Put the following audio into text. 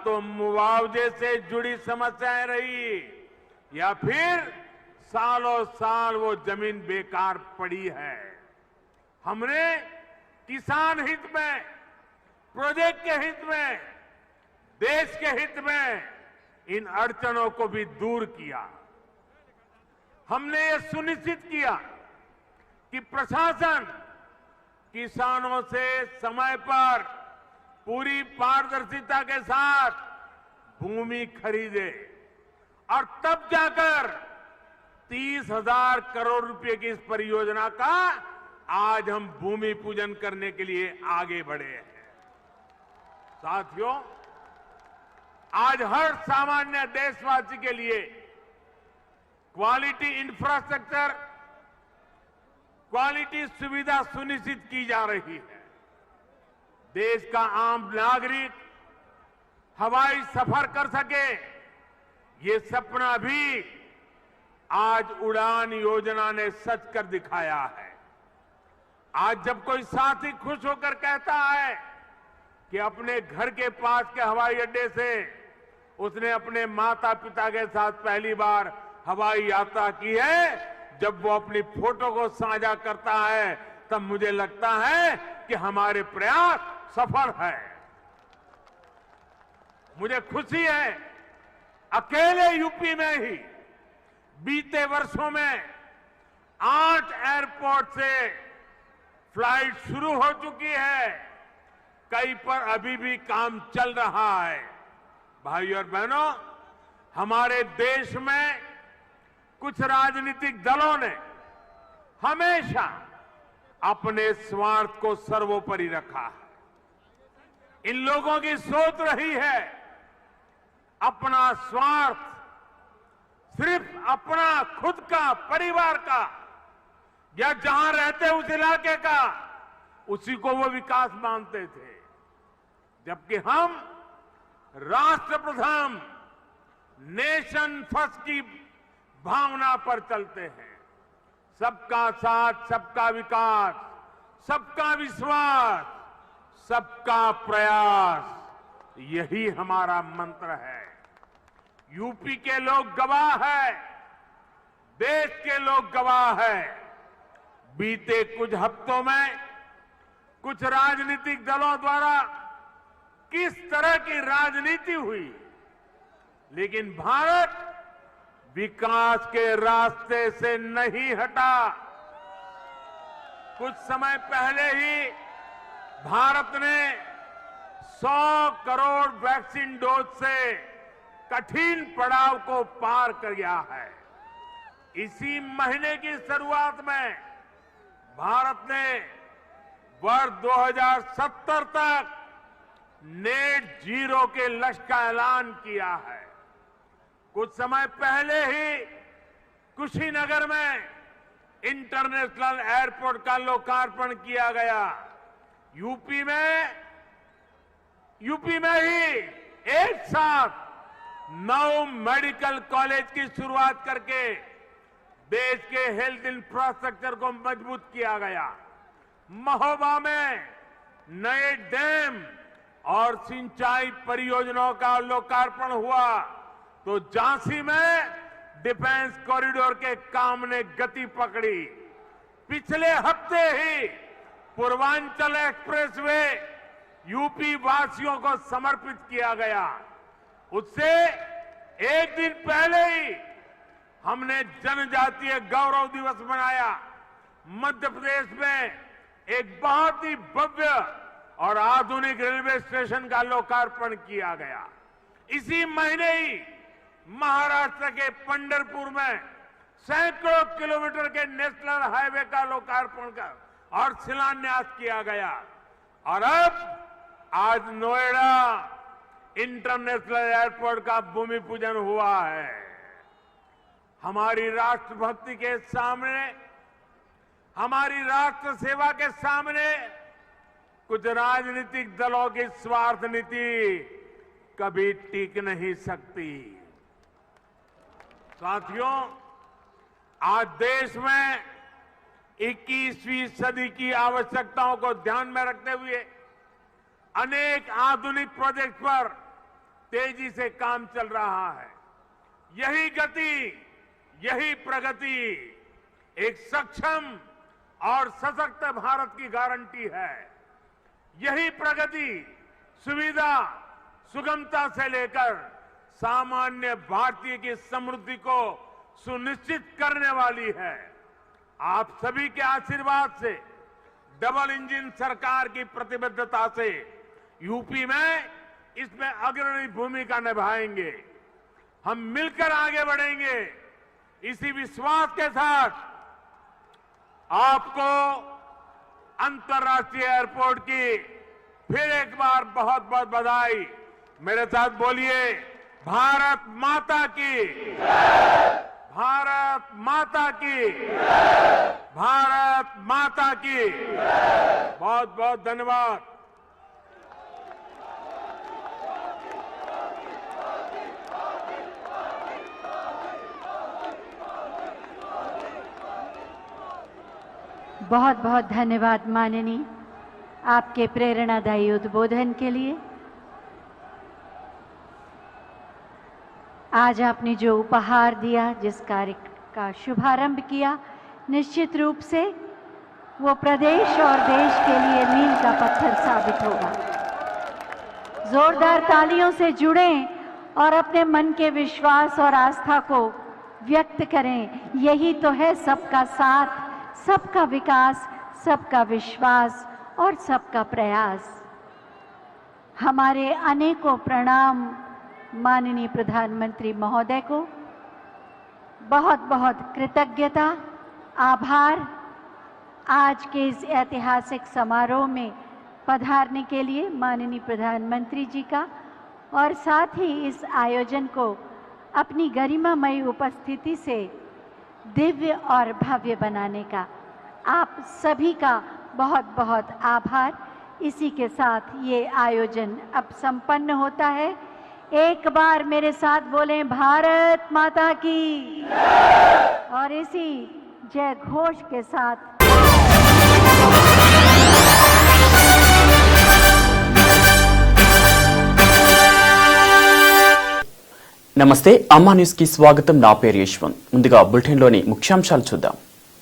तो मुआवजे से जुड़ी समस्याएं रही या फिर सालों साल वो जमीन बेकार पड़ी है। हमने किसान हित में, प्रोजेक्ट के हित में, देश के हित में इन अड़चनों को भी दूर किया। हमने ये सुनिश्चित किया कि प्रशासन किसानों से समय पर पूरी पारदर्शिता के साथ भूमि खरीदे और तब जाकर 30,000 करोड़ रुपए की इस परियोजना का आज हम भूमि पूजन करने के लिए आगे बढ़े हैं। साथियों, आज हर सामान्य देशवासी के लिए क्वालिटी इंफ्रास्ट्रक्चर, क्वालिटी सुविधा सुनिश्चित की जा रही है। देश का आम नागरिक हवाई सफर कर सके, ये सपना भी आज उड़ान योजना ने सच कर दिखाया है। आज जब कोई साथी खुश होकर कहता है कि अपने घर के पास के हवाई अड्डे से उसने अपने माता पिता के साथ पहली बार हवाई यात्रा की है, जब वो अपनी फोटो को साझा करता है तब मुझे लगता है कि हमारे प्रयास सफल है। मुझे खुशी है, अकेले यूपी में ही बीते वर्षों में 8 एयरपोर्ट से फ्लाइट शुरू हो चुकी है, कई पर अभी भी काम चल रहा है। भाइयों और बहनों, हमारे देश में कुछ राजनीतिक दलों ने हमेशा अपने स्वार्थ को सर्वोपरि रखा है। इन लोगों की सोच रही है अपना स्वार्थ, सिर्फ अपना खुद का, परिवार का या जहां रहते उस इलाके का, उसी को वो विकास मानते थे। जबकि हम राष्ट्र प्रथम, नेशन फर्स्ट की भावना पर चलते हैं। सबका साथ, सबका विकास, सबका विश्वास, सबका प्रयास, यही हमारा मंत्र है। यूपी के लोग गवाह है, देश के लोग गवाह है। बीते कुछ हफ्तों में कुछ राजनीतिक दलों द्वारा किस तरह की राजनीति हुई, लेकिन भारत विकास के रास्ते से नहीं हटा। कुछ समय पहले ही भारत ने 100 करोड़ वैक्सीन डोज से कठिन पड़ाव को पार कर गया है। इसी महीने की शुरुआत में भारत ने वर्ष 2070 तक नेट जीरो के लक्ष्य का ऐलान किया है। कुछ समय पहले ही कुशीनगर में इंटरनेशनल एयरपोर्ट का लोकार्पण किया गया। यूपी में ही एक साथ 9 मेडिकल कॉलेज की शुरुआत करके देश के हेल्थ इंफ्रास्ट्रक्चर को मजबूत किया गया। महोबा में नए डैम और सिंचाई परियोजनाओं का लोकार्पण हुआ, तो झांसी में डिफेंस कॉरिडोर के काम ने गति पकड़ी। पिछले हफ्ते ही पूर्वांचल एक्सप्रेसवे यूपी वासियों को समर्पित किया गया। उससे एक दिन पहले ही हमने जनजातीय गौरव दिवस मनाया। मध्य प्रदेश में एक बहुत ही भव्य और आधुनिक रेलवे स्टेशन का लोकार्पण किया गया। इसी महीने ही महाराष्ट्र के पंढरपुर में सैकड़ों किलोमीटर के नेशनल हाईवे का लोकार्पण कर और शिलान्यास किया गया। और अब आज नोएडा इंटरनेशनल एयरपोर्ट का भूमि पूजन हुआ है। हमारी राष्ट्रभक्ति के सामने, हमारी राष्ट्र सेवा के सामने कुछ राजनीतिक दलों की स्वार्थ नीति कभी टिक नहीं सकती। साथियों, आज देश में 21वीं सदी की आवश्यकताओं को ध्यान में रखते हुए अनेक आधुनिक प्रोजेक्ट पर तेजी से काम चल रहा है। यही गति, यही प्रगति एक सक्षम और सशक्त भारत की गारंटी है। यही प्रगति सुविधा, सुगमता से लेकर सामान्य भारतीय की समृद्धि को सुनिश्चित करने वाली है। आप सभी के आशीर्वाद से, डबल इंजन सरकार की प्रतिबद्धता से यूपी में इसमें अग्रणी भूमिका निभाएंगे। हम मिलकर आगे बढ़ेंगे। इसी विश्वास के साथ आपको अंतर्राष्ट्रीय एयरपोर्ट की फिर एक बार बहुत बहुत बधाई। मेरे साथ बोलिए, भारत माता की, भारत माता की, भारत माता की। बहुत बहुत धन्यवाद। बहुत बहुत धन्यवाद माननीय, आपके प्रेरणादायी उद्बोधन के लिए। आज आपने जो उपहार दिया, जिस कार्य का शुभारंभ किया, निश्चित रूप से वो प्रदेश और देश के लिए मील का पत्थर साबित होगा। जोरदार तालियों से जुड़ें और अपने मन के विश्वास और आस्था को व्यक्त करें। यही तो है सबका साथ, सबका विकास, सबका विश्वास और सबका प्रयास। हमारे अनेकों प्रणाम माननीय प्रधानमंत्री महोदय को। बहुत बहुत कृतज्ञता, आभार आज के इस ऐतिहासिक समारोह में पधारने के लिए माननीय प्रधानमंत्री जी का, और साथ ही इस आयोजन को अपनी गरिमामयी उपस्थिति से दिव्य और भव्य बनाने का आप सभी का बहुत बहुत आभार। इसी के साथ ये आयोजन अब संपन्न होता है। एक बार मेरे साथ बोलें, भारत माता की, और इसी जय घोष के साथ నమస్తే అమ్మా న్యూస్ కి స్వాగతం. నా పేరు యశ్వంత్. ముందుగా బులెటిన్ లోని ముఖ్యాంశాలు చూద్దాం.